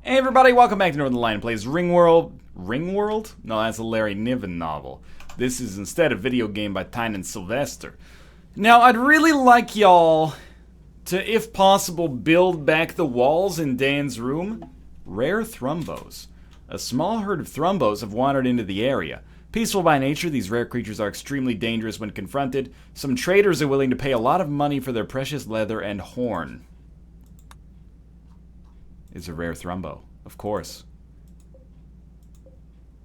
Hey everybody, welcome back to Northernlion Plays RimWorld. RimWorld? No, that's a Larry Niven novel. This is instead a video game by Tynan Sylvester. Now, I'd really like y'all to, if possible, build back the walls in Dan's room. Rare thrumbos. A small herd of thrumbos have wandered into the area. Peaceful by nature, these rare creatures are extremely dangerous when confronted. Some traders are willing to pay a lot of money for their precious leather and horn. It's a rare thrumbo, of course.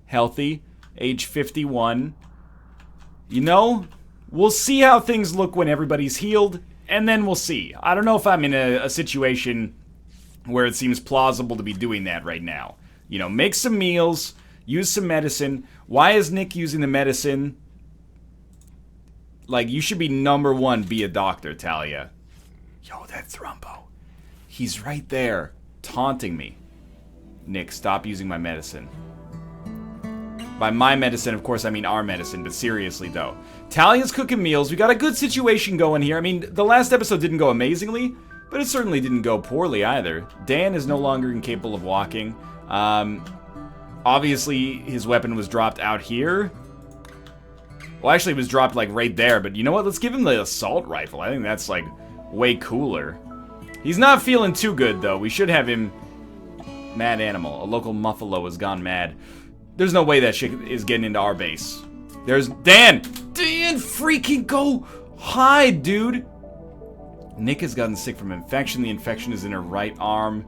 Healthy, age 51. You know, we'll see how things look when everybody's healed, and then we'll see. I don't know if I'm in a situation where it seems plausible to be doing that right now. You know, make some meals, use some medicine. Why is Nick using the medicine? Like, you should be number one, be a doctor, Talia. Yo, that thrumbo. He's right there, taunting me. Nick, stop using my medicine. By my medicine, of course, I mean our medicine, but seriously, though. Talia's cooking meals. We got a good situation going here. I mean, the last episode didn't go amazingly, but it certainly didn't go poorly either. Dan is no longer incapable of walking. Obviously, his weapon was dropped out here. Well, actually, it was dropped, like, right there, but you know what? Let's give him the assault rifle. I think that's, like, way cooler. He's not feeling too good, though. We should have him... Mad animal. A local muffalo has gone mad. There's no way that shit is getting into our base. There's... Dan! Dan, freaking go hide, dude! Nick has gotten sick from infection. The infection is in her right arm.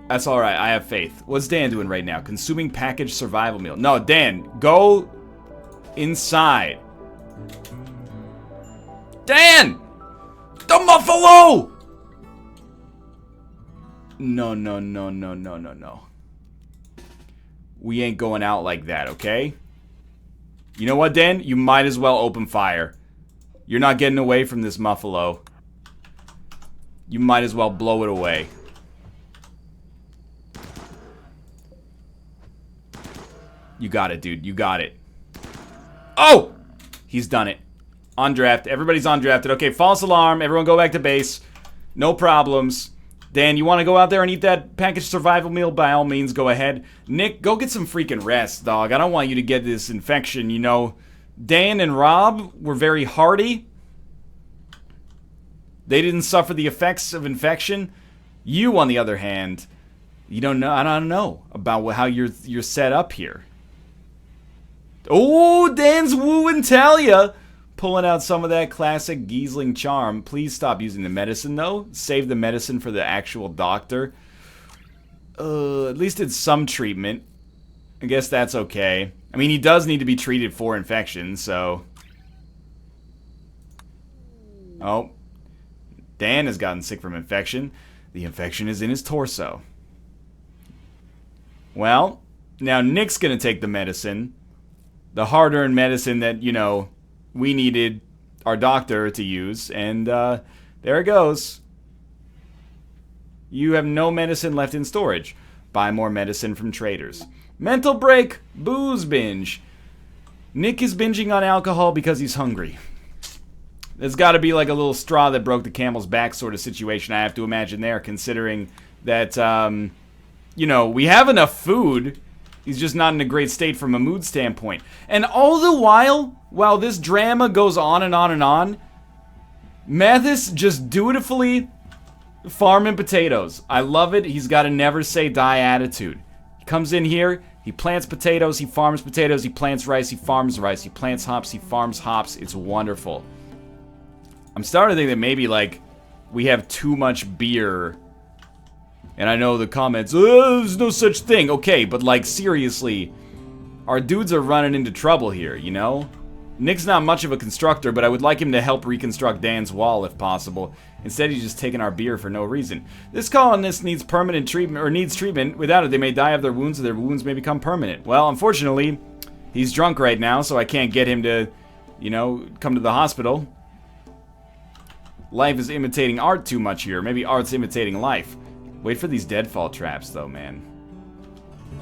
That's alright. I have faith. What's Dan doing right now? Consuming packaged survival meal. No, Dan, go inside. Dan! The muffalo! No, no, no, no, no, no, no. We ain't going out like that, okay? You know what, Dan? You might as well open fire. You're not getting away from this muffalo. You might as well blow it away. You got it, dude. You got it. Oh! He's done it. On draft. Everybody's on drafted. Okay, false alarm. Everyone go back to base. No problems. Dan, you want to go out there and eat that packaged survival meal? By all means, go ahead. Nick, go get some freaking rest, dog. I don't want you to get this infection, you know. Dan and Rob were very hardy. They didn't suffer the effects of infection. You, on the other hand, you don't know. I don't know about how you're set up here. Oh, Dan's wooing Talia. Pulling out some of that classic Giesling charm. Please stop using the medicine, though. Save the medicine for the actual doctor. At least it's some treatment. I guess that's okay. I mean, he does need to be treated for infection, so... Oh. Dan has gotten sick from infection. The infection is in his torso. Well, now Nick's gonna take the medicine. The hard-earned medicine that, you know... we needed our doctor to use, and there it goes. You have no medicine left in storage. Buy more medicine from traders. Mental break, booze binge. Nick is binging on alcohol because he's hungry. There's got to be like a little straw that broke the camel's back sort of situation, I have to imagine there, considering that, you know, we have enough food. He's just not in a great state from a mood standpoint. And all the while this drama goes on and on and on, Mathis just dutifully farming potatoes. I love it. He's got a never say die attitude. He comes in here, he plants potatoes, he farms potatoes, he plants rice, he farms rice, he plants hops, he farms hops. It's wonderful. I'm starting to think that maybe, like, we have too much beer. And I know the comments, there's no such thing. Okay, but, like, seriously, our dudes are running into trouble here, you know? Nick's not much of a constructor, but I would like him to help reconstruct Dan's wall if possible. Instead, he's just taking our beer for no reason. This colonist needs permanent treatment, or needs treatment. Without it, they may die of their wounds, or their wounds may become permanent. Well, unfortunately, he's drunk right now, so I can't get him to, you know, come to the hospital. Life is imitating art too much here. Maybe art's imitating life. Wait for these deadfall traps, though, man.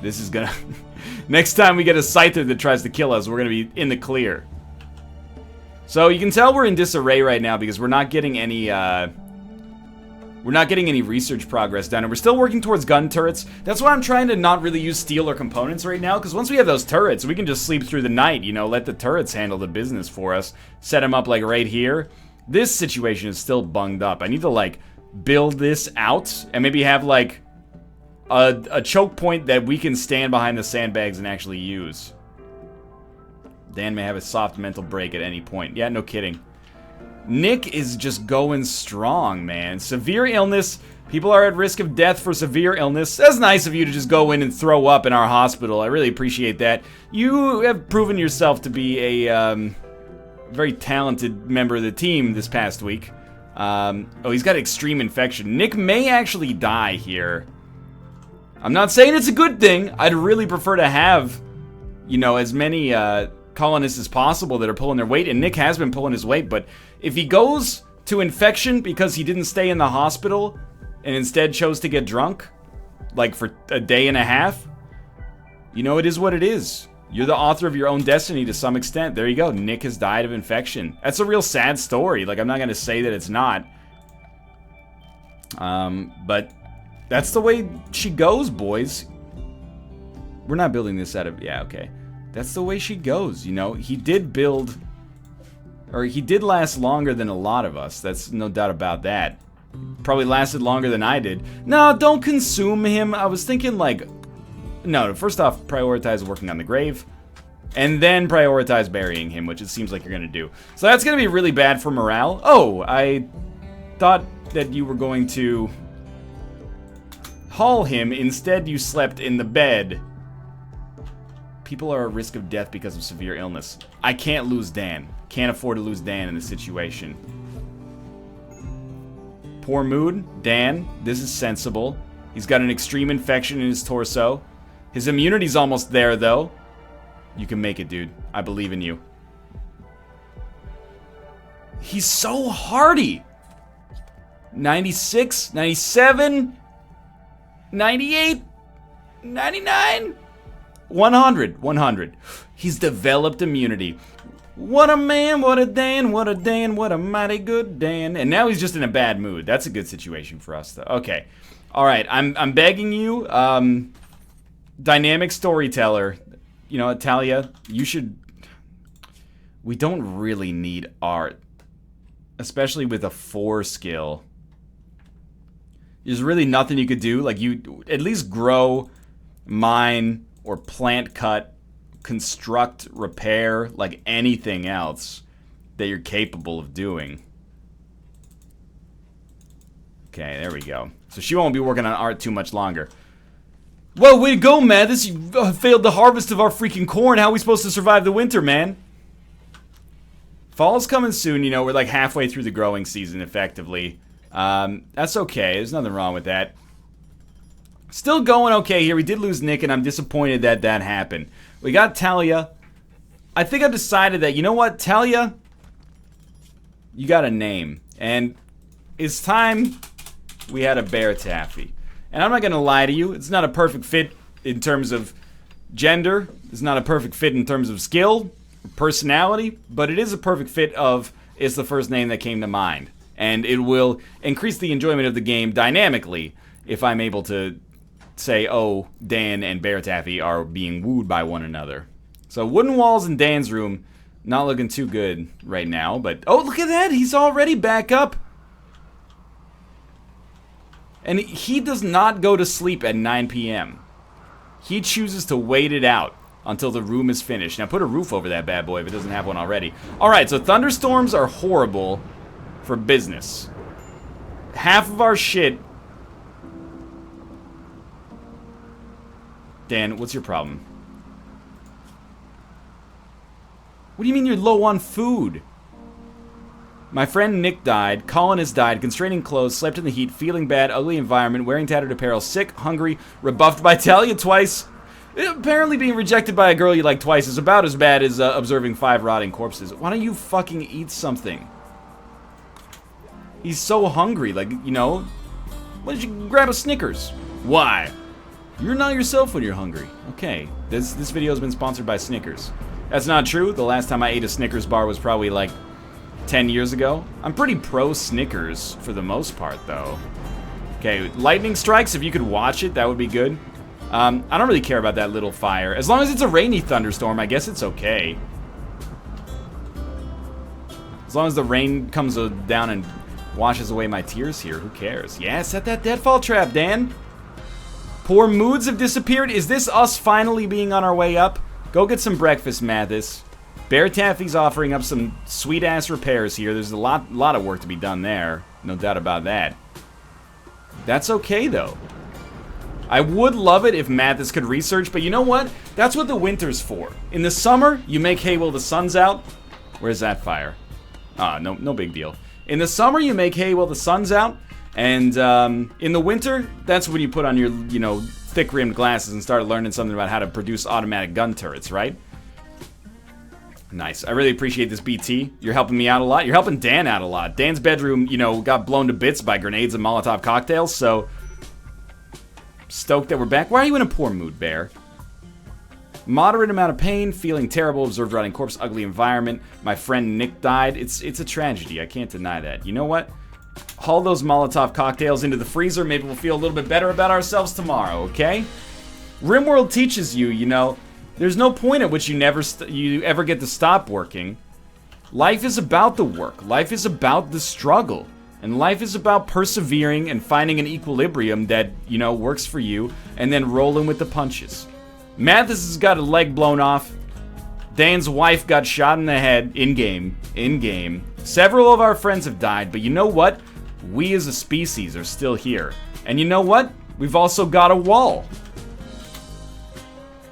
This is gonna... Next time we get a scyther that tries to kill us, we're gonna be in the clear. So, you can tell we're in disarray right now because we're not getting any, We're not getting any research progress done, and we're still working towards gun turrets. That's why I'm trying to not really use steel or components right now, because once we have those turrets, we can just sleep through the night, you know, let the turrets handle the business for us. Set them up, like, right here. This situation is still bunged up. I need to, like, build this out, and maybe have, like, a choke point that we can stand behind the sandbags and actually use. Dan may have a soft mental break at any point. Yeah, no kidding. Nick is just going strong, man. Severe illness. People are at risk of death for severe illness. That's nice of you to just go in and throw up in our hospital. I really appreciate that. You have proven yourself to be a very talented member of the team this past week. Oh, he's got extreme infection. Nick may actually die here. I'm not saying it's a good thing. I'd really prefer to have, you know, as many colonists as possible that are pulling their weight, and Nick has been pulling his weight, but if he goes to infection because he didn't stay in the hospital and instead chose to get drunk, like for a day and a half, you know, it is what it is. You're the author of your own destiny to some extent. There you go. Nick has died of infection. That's a real sad story. Like, I'm not going to say that it's not. But that's the way she goes, boys. We're not building this out of... Yeah, okay. That's the way she goes, you know? He did build... Or he did last longer than a lot of us. That's no doubt about that. Probably lasted longer than I did. No, don't consume him. I was thinking, like... No, first off, prioritize working on the grave. And then prioritize burying him, which it seems like you're going to do. So that's going to be really bad for morale. Oh, I thought that you were going to haul him. Instead, you slept in the bed. People are at risk of death because of severe illness. I can't lose Dan. Can't afford to lose Dan in this situation. Poor mood. Dan, this is sensible. He's got an extreme infection in his torso. His immunity's almost there, though. You can make it, dude. I believe in you. He's so hardy. 96, 97, 98, 99, 100, 100. He's developed immunity. What a man, what a Dan, what a Dan, what a mighty good Dan. And now he's just in a bad mood. That's a good situation for us, though. Okay. All right, I'm begging you, dynamic storyteller. You know, Talia, you should... We don't really need art. Especially with a 4 skill. There's really nothing you could do. Like, you at least grow, mine, or plant cut, construct, repair, like anything else that you're capable of doing. Okay, there we go. So she won't be working on art too much longer. Well, way to go, man. This failed the harvest of our freaking corn. How are we supposed to survive the winter, man? Fall's coming soon, you know. We're like halfway through the growing season, effectively. That's okay. There's nothing wrong with that. Still going okay here. We did lose Nick, and I'm disappointed that that happened. We got Talia. I think I've decided that, you know what, Talia? You got a name. And it's time we had a bear taffy. And I'm not going to lie to you. It's not a perfect fit in terms of gender. It's not a perfect fit in terms of skill, personality. But it is a perfect fit of, it's the first name that came to mind. And it will increase the enjoyment of the game dynamically if I'm able to say, oh, Dan and Bear Taffy are being wooed by one another. So wooden walls in Dan's room, not looking too good right now. But, oh, look at that. He's already back up. And he does not go to sleep at 9 p.m. He chooses to wait it out until the room is finished. Now, put a roof over that bad boy if it doesn't have one already. All right, so thunderstorms are horrible for business. Half of our shit... Dan, what's your problem? What do you mean you're low on food? My friend Nick died, colonist died, constraining clothes, slept in the heat, feeling bad, ugly environment, wearing tattered apparel, sick, hungry, rebuffed by Talia twice. Apparently being rejected by a girl you like twice is about as bad as observing 5 rotting corpses. Why don't you fucking eat something? He's so hungry, like, you know. Why don't you grab a Snickers? Why? You're not yourself when you're hungry. Okay, this video has been sponsored by Snickers. That's not true. The last time I ate a Snickers bar was probably like 10 years ago. I'm pretty pro Snickers for the most part, though. Okay, lightning strikes, if you could watch it, that would be good. I don't really care about that little fire. As long as it's a rainy thunderstorm, I guess it's okay. As long as the rain comes down and washes away my tears here, who cares? Yeah, set that deadfall trap, Dan. Poor moods have disappeared. Is this us finally being on our way up? Go get some breakfast, Mathis. Bear Taffy's offering up some sweet-ass repairs here. There's a lot of work to be done there. No doubt about that. That's okay, though. I would love it if Mathis could research, but you know what? That's what the winter's for. In the summer, you make hay while the sun's out. Where's that fire? Ah, no big deal. In the summer, you make hay while the sun's out. And in the winter, that's when you put on your, thick-rimmed glasses and start learning something about how to produce automatic gun turrets, right? Nice. I really appreciate this, BT. You're helping me out a lot. You're helping Dan out a lot. Dan's bedroom, got blown to bits by grenades and Molotov cocktails, so... Stoked that we're back. Why are you in a poor mood, Bear? Moderate amount of pain, feeling terrible, observed rotting corpse, ugly environment. My friend Nick died. It's a tragedy. I can't deny that. You know what? Haul those Molotov cocktails into the freezer. Maybe we'll feel a little bit better about ourselves tomorrow, okay? RimWorld teaches you, there's no point at which you ever get to stop working. Life is about the work. Life is about the struggle. And life is about persevering and finding an equilibrium that, works for you, and then rolling with the punches. Mathis has got a leg blown off. Dan's wife got shot in the head in-game. Several of our friends have died, but you know what? We as a species are still here. And you know what? We've also got a wall.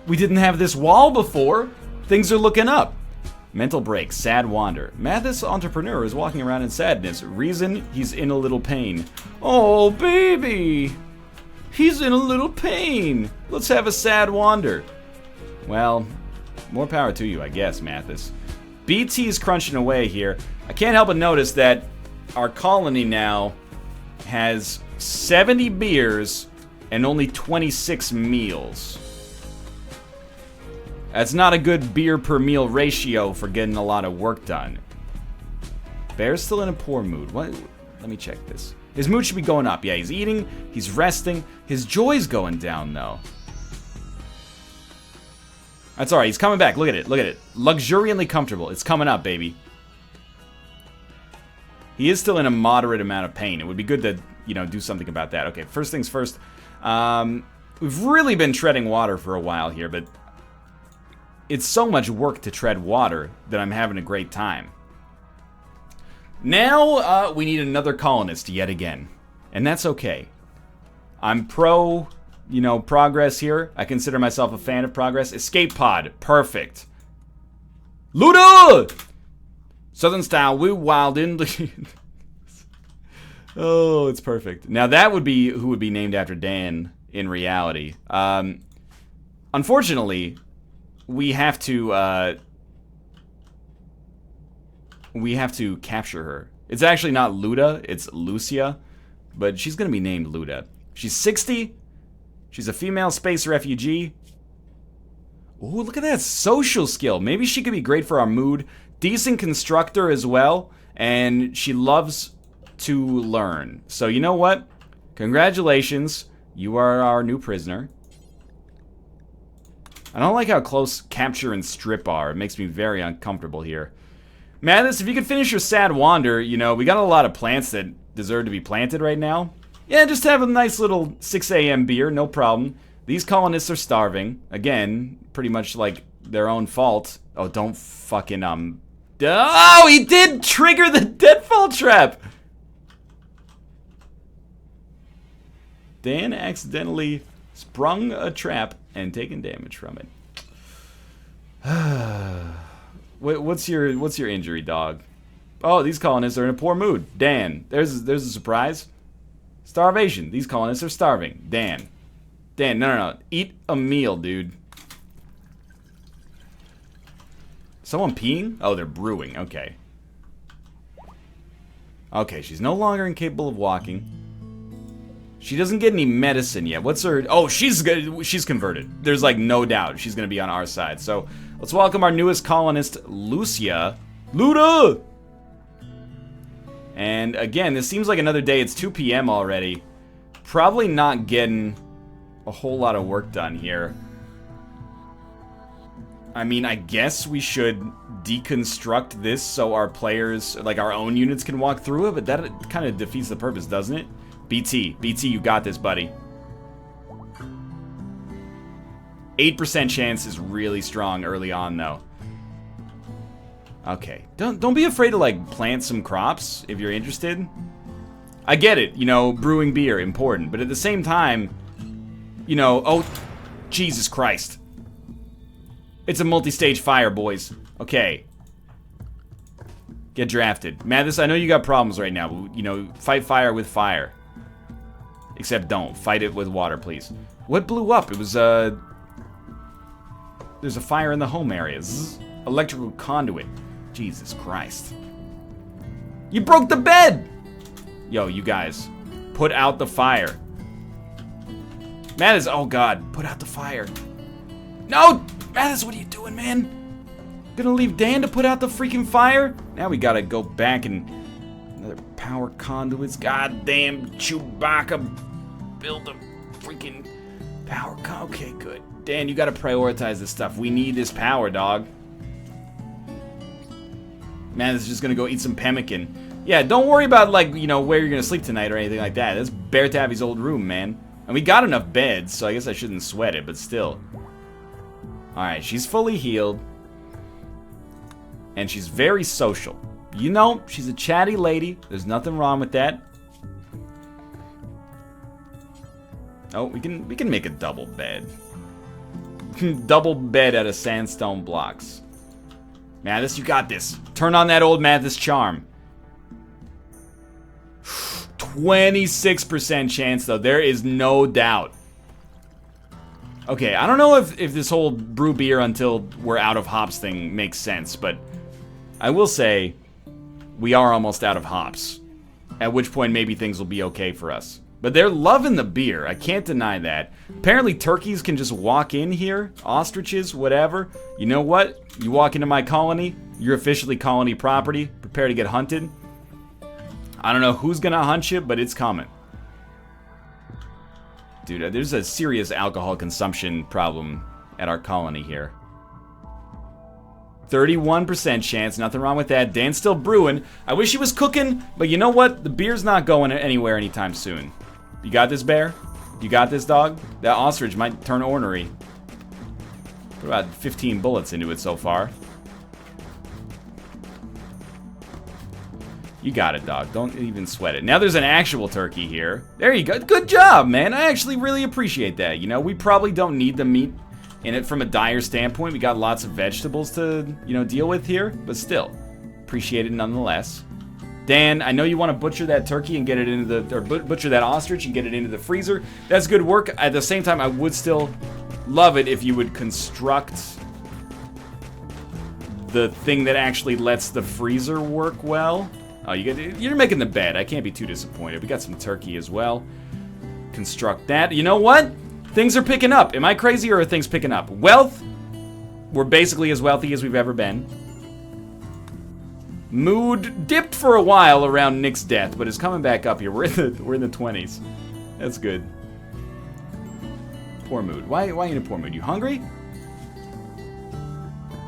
We didn't have this wall before. Things are looking up. Mental break, sad wander. Mathis entrepreneur is walking around in sadness. Reason, he's in a little pain. Oh, baby. He's in a little pain. Let's have a sad wander. Well, more power to you, I guess, Mathis. BT's crunching away here. I can't help but notice that our colony now has 70 beers and only 26 meals. That's not a good beer per meal ratio for getting a lot of work done. Bear's still in a poor mood. What? Let me check this. His mood should be going up. Yeah, he's eating, he's resting. His joy's going down, though. That's alright, he's coming back. Look at it, look at it. Luxuriantly comfortable. It's coming up, baby. He is still in a moderate amount of pain. It would be good to, do something about that. Okay, first things first. We've really been treading water for a while here, but it's so much work to tread water that I'm having a great time. Now, we need another colonist yet again. And that's okay. I'm pro, progress here. I consider myself a fan of progress. Escape pod. Perfect. Luda! Southern style, woo wild Indian. Oh, it's perfect. Now that would be who would be named after Dan in reality. Unfortunately, we have to capture her. It's actually not Luda, it's Lucia, but she's gonna be named Luda. She's 60. She's a female space refugee. Ooh, look at that social skill. Maybe she could be great for our mood. Decent constructor as well, and she loves to learn. So you know what? Congratulations, you are our new prisoner. I don't like how close capture and strip are. It makes me very uncomfortable here. Mathis, if you could finish your sad wander, we got a lot of plants that deserve to be planted right now. Yeah, just have a nice little 6 a.m. beer, no problem. These colonists are starving. Again, pretty much like their own fault. Oh, don't fucking, Oh, he did trigger the deadfall trap! Dan accidentally sprung a trap and taken damage from it. What's your injury, dog? Oh, these colonists are in a poor mood. Dan, there's a surprise. Starvation. These colonists are starving. Dan, no. Eat a meal, dude. Someone peeing? Oh, they're brewing. Okay. Okay, she's no longer incapable of walking. She doesn't get any medicine yet. What's her... Oh, she's converted. There's, no doubt she's going to be on our side. So, let's welcome our newest colonist, Lucia. Luda! And again, this seems like another day. It's 2 p.m. already. Probably not getting a whole lot of work done here. I mean, I guess we should deconstruct this so our players, like our own units, can walk through it, but that kind of defeats the purpose, doesn't it? BT, you got this, buddy. 8% chance is really strong early on, though. Okay, don't be afraid to, like, plant some crops if you're interested. I get it, you know, brewing beer, important, but at the same time, you know, oh, Jesus Christ. It's a multi-stage fire, boys. Okay. Get drafted. Mathis, I know you got problems right now, but, you know, fight fire with fire. Except don't. Fight it with water, please. What blew up? It was, there's a fire in the home area. Zzz. Electrical conduit. Jesus Christ. You broke the bed! Yo, you guys. Put out the fire. Mathis, oh God. Put out the fire. No! Mathis, what are you doing, man? Gonna leave Dan to put out the freaking fire? Now we gotta go back and... Another power conduits. Goddamn Chewbacca. Build a freaking power okay, good. Dan, you gotta prioritize this stuff. We need this power, dog. Mathis is just gonna go eat some pemmican. Yeah, don't worry about, like, you know, where you're gonna sleep tonight or anything like that. That's Bear Tabby's old room, man. And we got enough beds, so I guess I shouldn't sweat it, but still. Alright, she's fully healed. And she's very social. You know, she's a chatty lady. There's nothing wrong with that. Oh, we can make a double bed. Double bed out of sandstone blocks. Mathis, you got this. Turn on that old Mathis charm. 26% chance, though. There is no doubt. Okay, I don't know if this whole brew beer until we're out of hops thing makes sense, but I will say we are almost out of hops. At which point maybe things will be okay for us. But they're loving the beer. I can't deny that. Apparently turkeys can just walk in here. Ostriches, whatever. You know what? You walk into my colony. You're officially colony property. Prepare to get hunted. I don't know who's gonna hunt you, but it's coming. Dude, there's a serious alcohol consumption problem at our colony here. 31% chance, nothing wrong with that. Dan's still brewing. I wish he was cooking, but you know what? The beer's not going anywhere anytime soon. You got this, bear? You got this, dog? That ostrich might turn ornery. Put about 15 bullets into it so far. You got it, dog. Don't even sweat it. Now there's an actual turkey here. There you go. Good job, man. I actually really appreciate that. You know, we probably don't need the meat in it from a dire standpoint. We got lots of vegetables to, you know, deal with here, but still, appreciate it nonetheless. Dan, I know you want to butcher that turkey and get it into the, or butcher that ostrich and get it into the freezer. That's good work. At the same time, I would still love it if you would construct the thing that actually lets the freezer work well. Oh, you're making the bed. I can't be too disappointed. We got some turkey as well. Construct that. You know what? Things are picking up. Am I crazy or are things picking up? Wealth. We're basically as wealthy as we've ever been. Mood dipped for a while around Nick's death, but is coming back up here. We're in the 20s. That's good. Poor mood. Why are you in a poor mood? You hungry?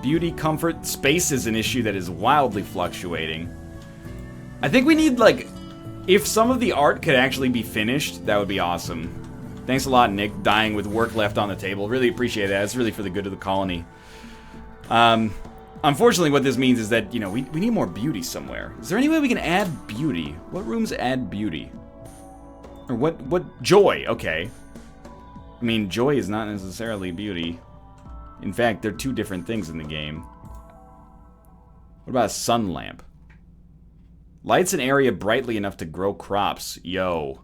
Beauty, comfort, space is an issue that is wildly fluctuating. I think we need, like, if some of the art could actually be finished, that would be awesome. Thanks a lot, Nick. Dying with work left on the table. Really appreciate that. It's really for the good of the colony. Unfortunately, what this means is that, you know, we need more beauty somewhere. Is there any way we can add beauty? What rooms add beauty? Or what joy? Okay. I mean, joy is not necessarily beauty. In fact, they're two different things in the game. What about a sun lamp? Lights an area brightly enough to grow crops. Yo.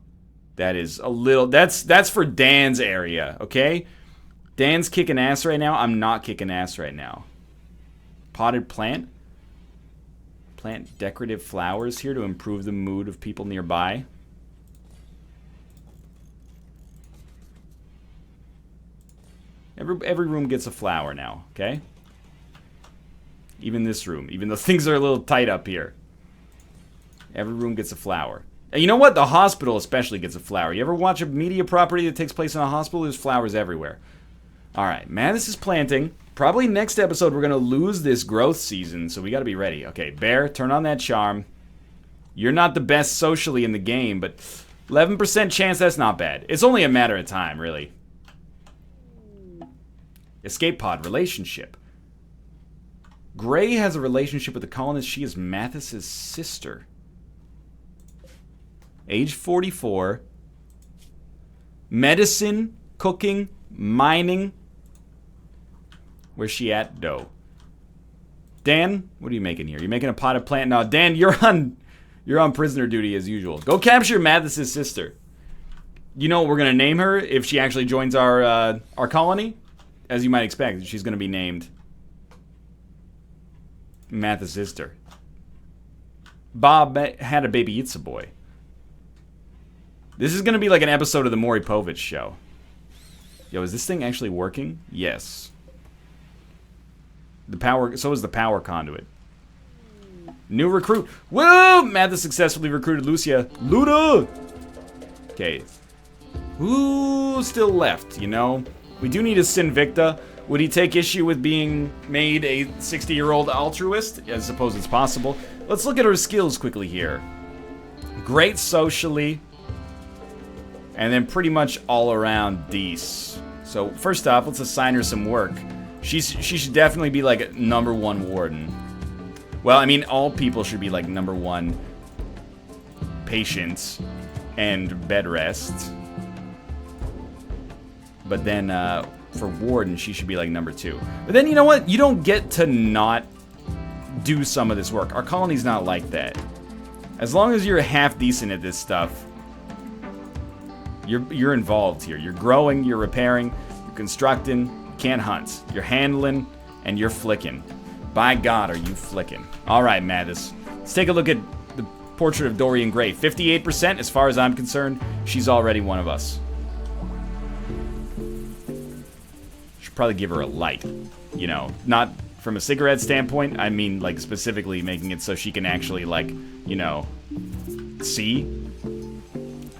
That is a little... That's for Dan's area, okay? Dan's kicking ass right now. I'm not kicking ass right now. Potted plant. Plant decorative flowers here to improve the mood of people nearby. Every room gets a flower now, okay? Even this room, even though things are a little tight up here. Every room gets a flower. And you know what? The hospital especially gets a flower. You ever watch a media property that takes place in a hospital? There's flowers everywhere. Alright, Mathis is planting. Probably next episode we're going to lose this growth season, so we got to be ready. Okay, Bear, turn on that charm. You're not the best socially in the game, but 11% chance, that's not bad. It's only a matter of time, really. Escape pod relationship. Gray has a relationship with the colonist. She is Mathis's sister. Age 44. Medicine, cooking, mining. Where's she at? Dough. Dan, what are you making here? You're making a potted plant? No, Dan, you're on prisoner duty as usual. Go capture Mathis's sister. You know what we're gonna name her if she actually joins our colony? As you might expect, she's gonna be named Mathis' sister. Bob had a baby, it's a boy. This is gonna be like an episode of the Maury Povich show. Yo, is this thing actually working? Yes. The power, so is the power conduit. New recruit. Woo! Mathis successfully recruited Lucia. Luda! Okay. Who's still left, you know? We do need a Sinvicta. Would he take issue with being made a 60-year-old altruist? I suppose it's possible. Let's look at her skills quickly here. Great socially. And then pretty much all around decent. So first off, let's assign her some work. She should definitely be like #1 warden. Well, I mean, all people should be like #1 patients and bed rest. But then for warden, she should be like #2. But then you know what? You don't get to not do some of this work. Our colony's not like that. As long as you're half decent at this stuff, you're involved here. You're growing, you're repairing, you're constructing. Can't hunt. You're handling, and you're flicking. By God, are you flicking. Alright, Mathis. Let's take a look at the portrait of Dorian Gray. 58%, as far as I'm concerned, she's already one of us. Should probably give her a light. You know, not from a cigarette standpoint. I mean, like, specifically making it so she can actually, like, you know, see.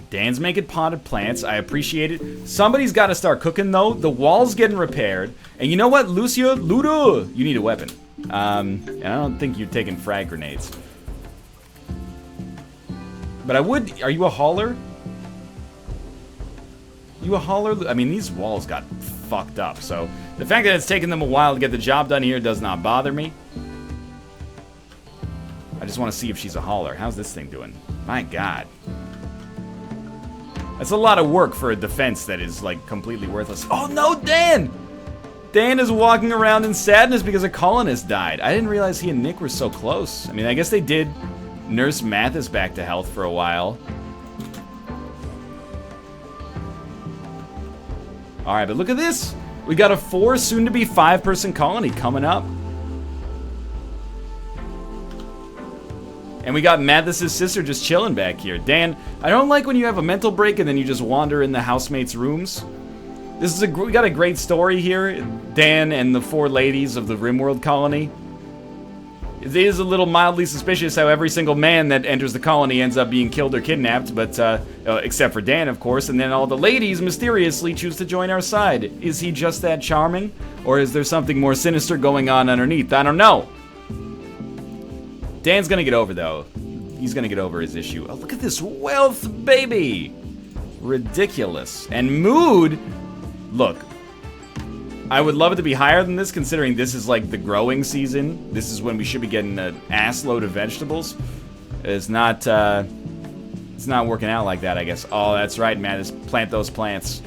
Dan's making potted plants. I appreciate it. Somebody's got to start cooking, though. The wall's getting repaired. And you know what, Lucia? Luda! You need a weapon. And I don't think you're taking frag grenades. But I would... Are you a hauler? You a hauler? I mean, these walls got fucked up. So the fact that it's taken them a while to get the job done here does not bother me. I just want to see if she's a hauler. How's this thing doing? My God. That's a lot of work for a defense that is, like, completely worthless. Oh, no, Dan! Dan is walking around in sadness because a colonist died. I didn't realize he and Nick were so close. I mean, I guess they did nurse Mathis back to health for a while. Alright, but look at this! We got a 4, soon-to-be 5-person colony coming up. And we got Mathis's sister just chilling back here. Dan, I don't like when you have a mental break and then you just wander in the housemates' rooms. This is we got a great story here. Dan and the 4 ladies of the RimWorld colony. It is a little mildly suspicious how every single man that enters the colony ends up being killed or kidnapped, but except for Dan, of course, and then all the ladies mysteriously choose to join our side. Is he just that charming? Or is there something more sinister going on underneath? I don't know. Dan's gonna get over, though. He's gonna get over his issue. Oh, look at this wealth, baby! Ridiculous. And mood... Look. I would love it to be higher than this, considering this is, like, the growing season. This is when we should be getting an ass load of vegetables. It's not working out like that, I guess. Oh, that's right, man. Just plant those plants.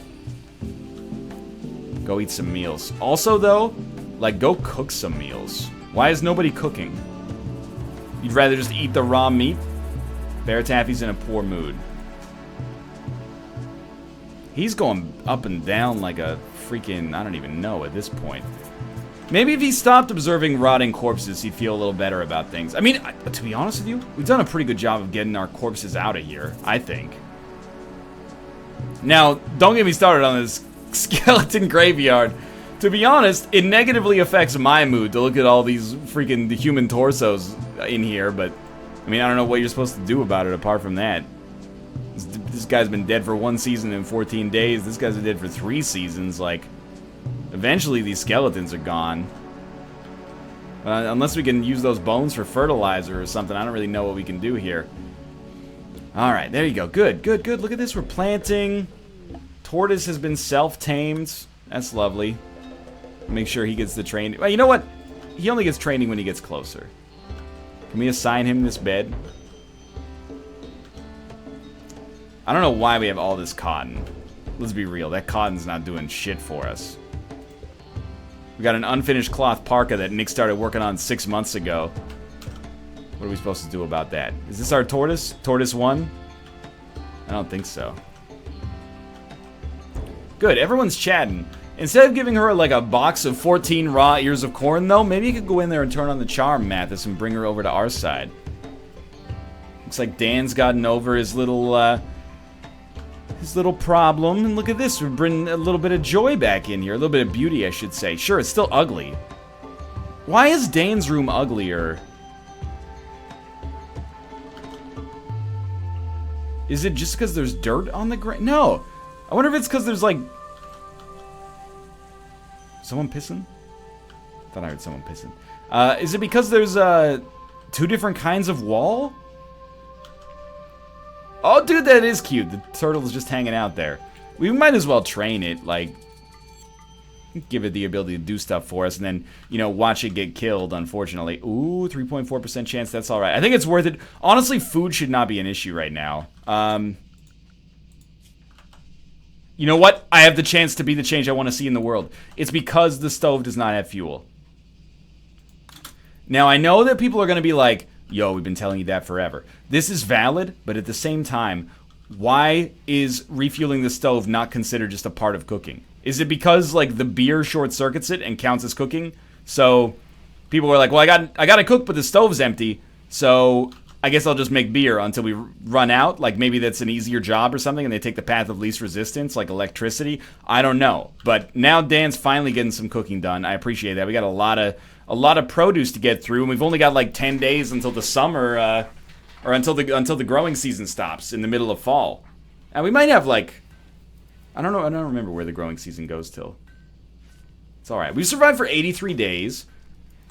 Go eat some meals. Also, though, like, go cook some meals. Why is nobody cooking? You'd rather just eat the raw meat? Bear Taffy's in a poor mood. He's going up and down like a freaking... I don't even know at this point. Maybe if he stopped observing rotting corpses, he'd feel a little better about things. I mean, to be honest with you, we've done a pretty good job of getting our corpses out of here, I think. Now, don't get me started on this skeleton graveyard. To be honest, it negatively affects my mood to look at all these freaking human torsos in here, but I mean, I don't know what you're supposed to do about it apart from that. This guy's been dead for 1 season and 14 days. This guy's been dead for 3 seasons. Like, eventually these skeletons are gone. Unless we can use those bones for fertilizer or something. I don't really know what we can do here. Alright, there you go. Good, good, good. Look at this. We're planting. Tortoise has been self-tamed. That's lovely. Make sure he gets the training. Well, you know what? He only gets training when he gets closer. Can we assign him this bed? I don't know why we have all this cotton. Let's be real. That cotton's not doing shit for us. We got an unfinished cloth parka that Nick started working on 6 months ago. What are we supposed to do about that? Is this our tortoise? Tortoise 1? I don't think so. Good, everyone's chatting. Instead of giving her like a box of 14 raw ears of corn though, maybe you could go in there and turn on the charm, Mathis, and bring her over to our side. Looks like Dan's gotten over his little problem. And look at this, we're bringing a little bit of joy back in here. A little bit of beauty, I should say. Sure, it's still ugly. Why is Dan's room uglier? Is it just because there's dirt on the ground? No. I wonder if it's because there's like... Someone pissing? I thought I heard someone pissing. Is it because there's 2 different kinds of wall? Oh, dude, that is cute. The turtle is just hanging out there. We might as well train it, like... Give it the ability to do stuff for us, and then, you know, watch it get killed, unfortunately. Ooh, 3.4% chance, that's alright. I think it's worth it. Honestly, food should not be an issue right now. You know what? I have the chance to be the change I want to see in the world. It's because the stove does not have fuel. Now, I know that people are going to be like, yo, we've been telling you that forever. This is valid, but at the same time, why is refueling the stove not considered just a part of cooking? Is it because, like, the beer short-circuits it and counts as cooking? So, people are like, well, I got to cook, but the stove's empty, so I guess I'll just make beer until we run out. Like, maybe that's an easier job or something, and they take the path of least resistance, like electricity. I don't know. But now Dan's finally getting some cooking done. I appreciate that. We got a lot of produce to get through, and we've only got, like, 10 days until the summer, or until the growing season stops in the middle of fall. And we might have, like... I don't remember where the growing season goes till. It's alright. We've survived for 83 days.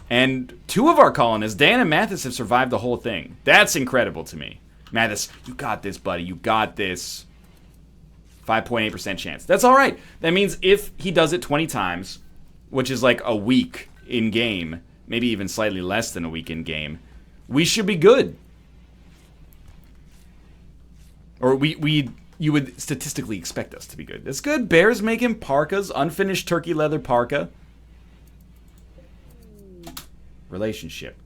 And 2 of our colonists, Dan and Mathis, have survived the whole thing. That's incredible to me. Mathis, you got this, buddy. You got this. 5.8% chance. That's alright. That means if he does it 20 times, which is like a week in-game, maybe even slightly less than a week in-game, we should be good. Or you would statistically expect us to be good. That's good. Bear's making parkas. Unfinished turkey leather parka. Relationship.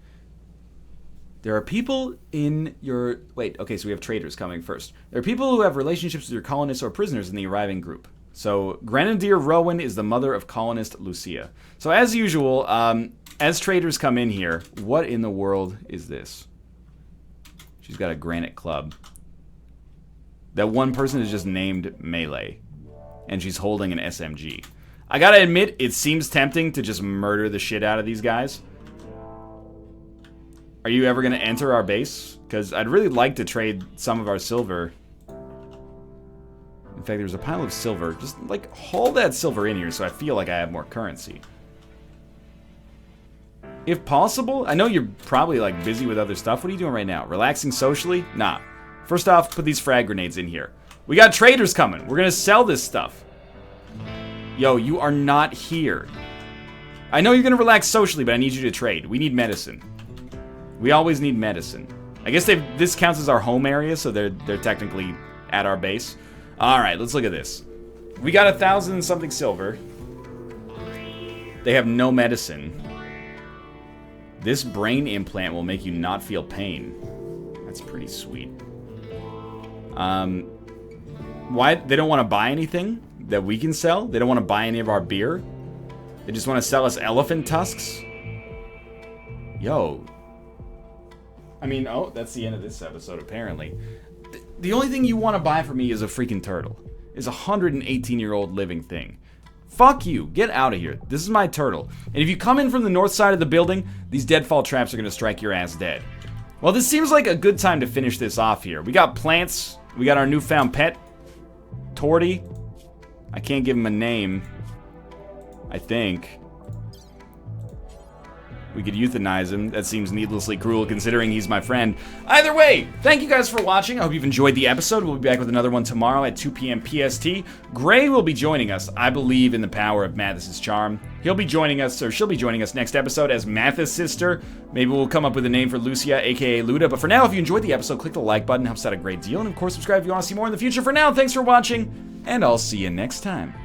There are people in your... Wait, okay, so we have traders coming first. There are people who have relationships with your colonists or prisoners in the arriving group. So, Grenadier Rowan is the mother of colonist Lucia. So, as usual, as traders come in here, what in the world is this? She's got a granite club. That one person is just named Melee. And she's holding an SMG. I gotta admit, it seems tempting to just murder the shit out of these guys. Are you ever gonna enter our base? Because I'd really like to trade some of our silver. In fact, there's a pile of silver. Just, like, haul that silver in here so I feel like I have more currency. If possible, I know you're probably, like, busy with other stuff. What are you doing right now? Relaxing socially? Nah. First off, put these frag grenades in here. We got traders coming. We're gonna sell this stuff. Yo, you are not here. I know you're gonna relax socially, but I need you to trade. We need medicine. We always need medicine. I guess this counts as our home area, so they're technically at our base. Alright, let's look at this. We got 1,000 and something silver. They have no medicine. This brain implant will make you not feel pain. That's pretty sweet. Why? They don't want to buy anything that we can sell? They don't want to buy any of our beer? They just want to sell us elephant tusks? Yo. I mean, oh, that's the end of this episode, apparently. The only thing you want to buy from me is a freaking turtle. Is a 118-year-old living thing. Fuck you. Get out of here. This is my turtle. And if you come in from the north side of the building, these deadfall traps are going to strike your ass dead. Well, this seems like a good time to finish this off here. We got plants. We got our newfound pet, Torty. I can't give him a name, I think. We could euthanize him. That seems needlessly cruel considering he's my friend. Either way, thank you guys for watching. I hope you've enjoyed the episode. We'll be back with another one tomorrow at 2 p.m. PST. Gray will be joining us. I believe in the power of Mathis's charm. He'll be joining us, or she'll be joining us next episode as Mathis' sister. Maybe we'll come up with a name for Lucia, aka Luda. But for now, if you enjoyed the episode, click the like button. Helps out a great deal. And of course, subscribe if you want to see more in the future. For now, thanks for watching, and I'll see you next time.